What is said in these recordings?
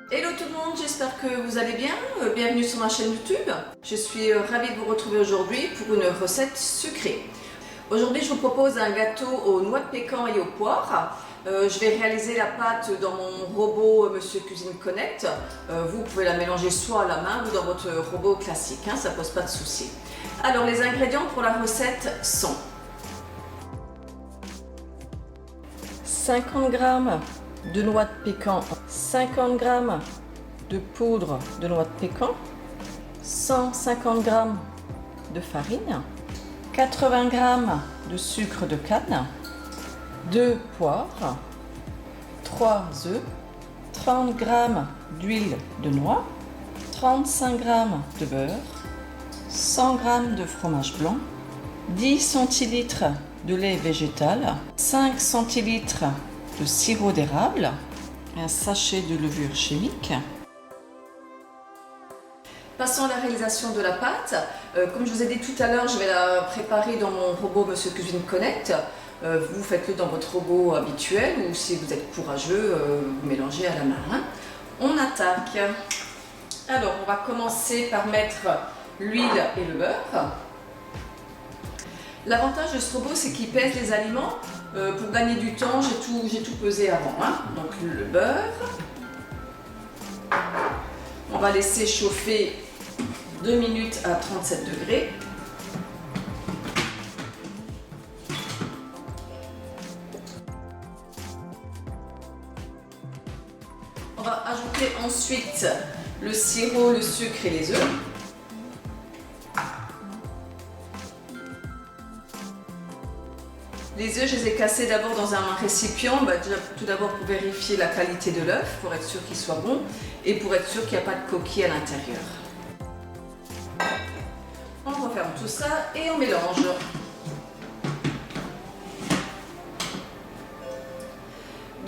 Hello tout le monde, j'espère que vous allez bien. Bienvenue sur ma chaîne YouTube. Je suis ravie de vous retrouver aujourd'hui pour une recette sucrée. Aujourd'hui, je vous propose un gâteau aux noix de pécan et aux poires. Je vais réaliser la pâte dans mon robot Monsieur Cuisine Connect. Vous pouvez la mélanger soit à la main ou dans votre robot classique, ça pose pas de souci. Alors, les ingrédients pour la recette sont 50 g de noix de pécan, 50 g de poudre de noix de pécan, 150 g de farine, 80 g de sucre de canne, 2 poires, 3 œufs, 30 g d'huile de noix, 35 g de beurre, 100 g de fromage blanc, 10 centilitres de lait végétal, 5 centilitres de sirop d'érable, un sachet de levure chimique. Passons à la réalisation de la pâte. Comme je vous ai dit tout à l'heure, je vais la préparer dans mon robot Monsieur Cuisine Connect. Vous faites-le dans votre robot habituel ou si vous êtes courageux, vous mélangez à la main. On attaque. Alors, on va commencer par mettre l'huile et le beurre. L'avantage de ce robot, c'est qu'il pèse les aliments. Pour gagner du temps, j'ai tout pesé avant. Donc le beurre. On va laisser chauffer 2 minutes à 37 degrés. On va ajouter ensuite le sirop, le sucre et les œufs. Les œufs, je les ai cassés d'abord dans un récipient, tout d'abord pour vérifier la qualité de l'œuf, pour être sûr qu'il soit bon et pour être sûr qu'il n'y a pas de coquilles à l'intérieur. On referme tout ça et on mélange.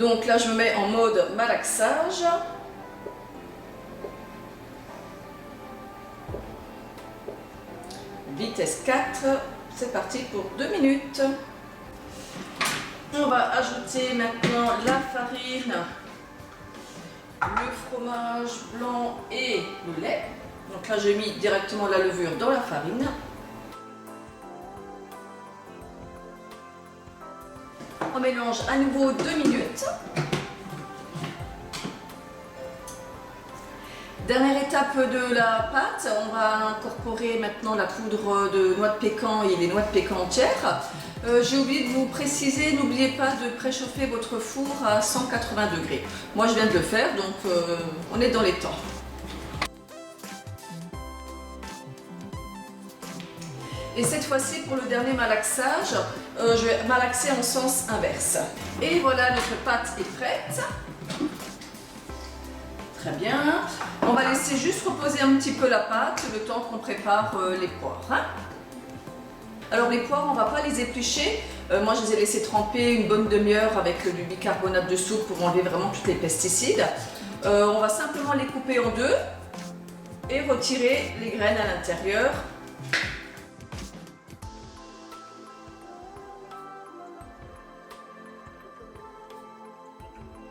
Donc là, je me mets en mode malaxage. Vitesse 4, c'est parti pour 2 minutes. On va ajouter maintenant la farine, le fromage blanc et le lait. Donc là, j'ai mis directement la levure dans la farine. On mélange à nouveau 2 minutes. Dernière étape de la pâte, on va incorporer maintenant la poudre de noix de pécan et les noix de pécan entières. J'ai oublié de vous préciser, n'oubliez pas de préchauffer votre four à 180 degrés. Moi je viens de le faire, donc on est dans les temps. Et cette fois-ci, pour le dernier malaxage, je vais malaxer en sens inverse. Et voilà, notre pâte est prête. Très bien. On va laisser juste reposer un petit peu la pâte le temps qu'on prépare les poires. Alors les poires, on ne va pas les éplucher. Moi, je les ai laissées tremper une bonne demi-heure avec du bicarbonate de soude pour enlever vraiment tous les pesticides. On va simplement les couper en deux et retirer les graines à l'intérieur.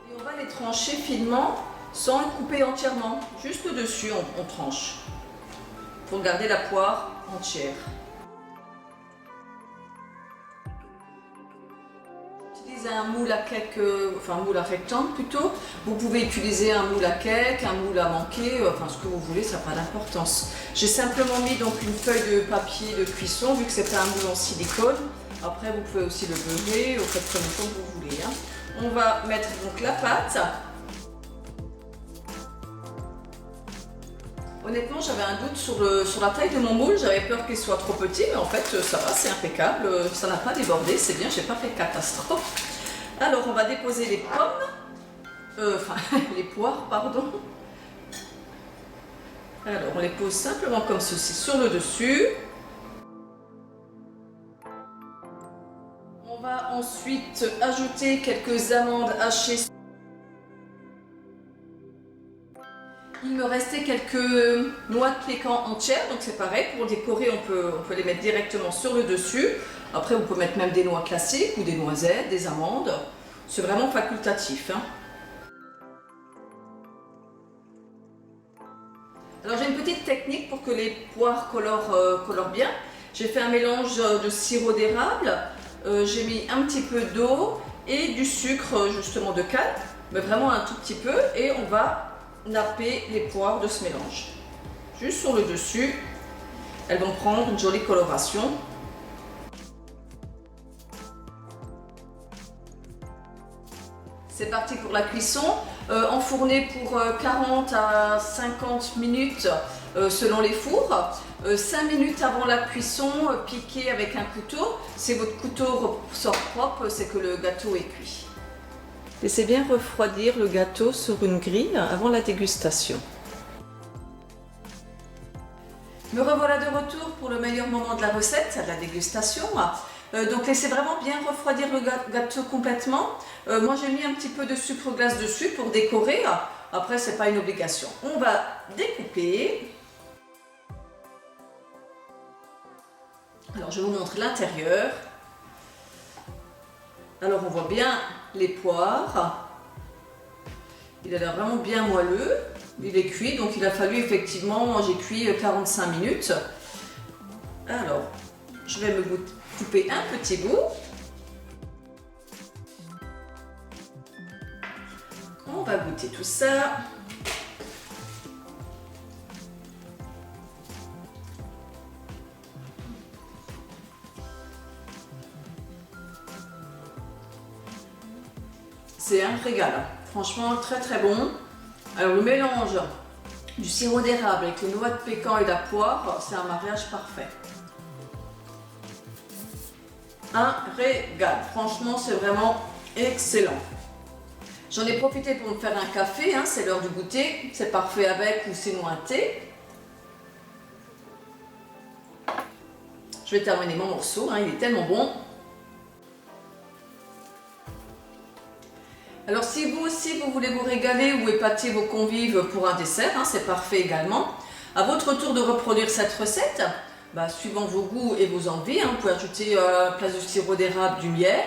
Et on va les trancher finement sans le couper entièrement. Juste au-dessus, on tranche pour garder la poire entière. Un moule à cake, enfin un moule à rectangle plutôt. Vous pouvez utiliser un moule à cake, un moule à manquer, enfin ce que vous voulez, ça n'a pas d'importance. J'ai simplement mis donc une feuille de papier de cuisson vu que c'est un moule en silicone. Après vous pouvez aussi le beurrer, vous faites comme vous voulez. On va mettre donc la pâte. Honnêtement, j'avais un doute sur la taille de mon moule, j'avais peur qu'il soit trop petit, mais en fait ça va, c'est impeccable, ça n'a pas débordé, c'est bien, j'ai pas fait de catastrophe. Alors on va déposer les pommes, les poires, pardon. Alors on les pose simplement comme ceci sur le dessus. On va ensuite ajouter quelques amandes hachées. Il me restait quelques noix de pécan entières, donc c'est pareil, pour décorer on peut les mettre directement sur le dessus. Après vous pouvez mettre même des noix classiques ou des noisettes, des amandes, c'est vraiment facultatif. technique pour que les poires colorent bien. J'ai fait un mélange de sirop d'érable, j'ai mis un petit peu d'eau et du sucre justement de canne, mais vraiment un tout petit peu, et on va napper les poires de ce mélange. Juste sur le dessus, elles vont prendre une jolie coloration. C'est parti pour la cuisson, enfourner pour 40 à 50 minutes selon les fours. 5 minutes avant la cuisson, piquer avec un couteau. Si votre couteau sort propre, c'est que le gâteau est cuit. Laissez bien refroidir le gâteau sur une grille avant la dégustation. Me revoilà de retour pour le meilleur moment de la recette, de la dégustation. Donc laissez vraiment bien refroidir le gâteau complètement. Moi j'ai mis un petit peu de sucre glace dessus pour décorer. Après c'est pas une obligation. On va découper. Alors je vous montre l'intérieur. Alors on voit bien les poires. Il a l'air vraiment bien moelleux. Il est cuit, donc il a fallu effectivement, j'ai cuit 45 minutes. Alors je vais me couper un petit bout. On va goûter tout ça. C'est un régal, franchement très très bon. Alors le mélange du sirop d'érable avec les noix de pécan et la poire, c'est un mariage parfait. Un régal, franchement c'est vraiment excellent. J'en ai profité pour me faire un café, hein, c'est l'heure du goûter, c'est parfait avec ou sinon un thé. Je vais terminer mon morceau, hein, il est tellement bon. Alors si vous aussi vous voulez vous régaler ou épater vos convives pour un dessert, hein, c'est parfait également. À votre tour de reproduire cette recette, suivant vos goûts et vos envies, hein, vous pouvez ajouter à la place du sirop d'érable du miel,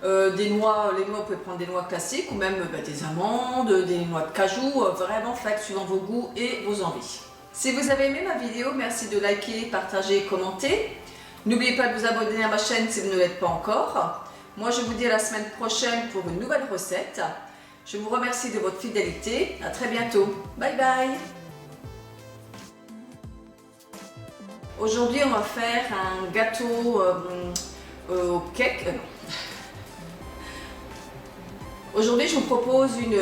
des noix, les noix, vous pouvez prendre des noix classiques ou même des amandes, des noix de cajou, vraiment faites suivant vos goûts et vos envies. Si vous avez aimé ma vidéo, merci de liker, partager et commenter. N'oubliez pas de vous abonner à ma chaîne si vous ne l'êtes pas encore. Moi, je vous dis à la semaine prochaine pour une nouvelle recette. Je vous remercie de votre fidélité. À très bientôt. Bye bye. Aujourd'hui, on va faire un gâteau au cake. Aujourd'hui, je vous propose une.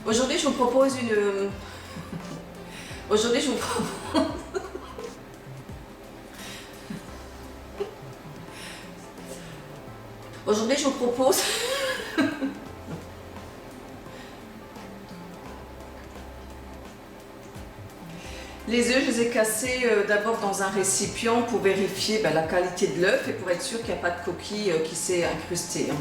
Aujourd'hui, je vous propose. Aujourd'hui, je vous propose. Les œufs, je les ai cassés d'abord dans un récipient pour vérifier la qualité de l'œuf et pour être sûr qu'il n'y a pas de coquille qui s'est incrustée. Hein.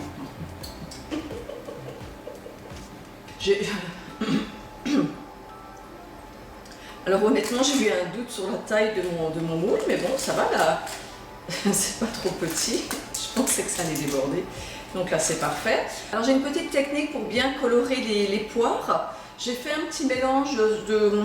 Alors honnêtement, j'ai eu un doute sur la taille de mon moule, mais bon, ça va là. C'est pas trop petit. Je pensais que ça allait déborder. Donc là, c'est parfait. Alors j'ai une petite technique pour bien colorer les poires. J'ai fait un petit mélange de...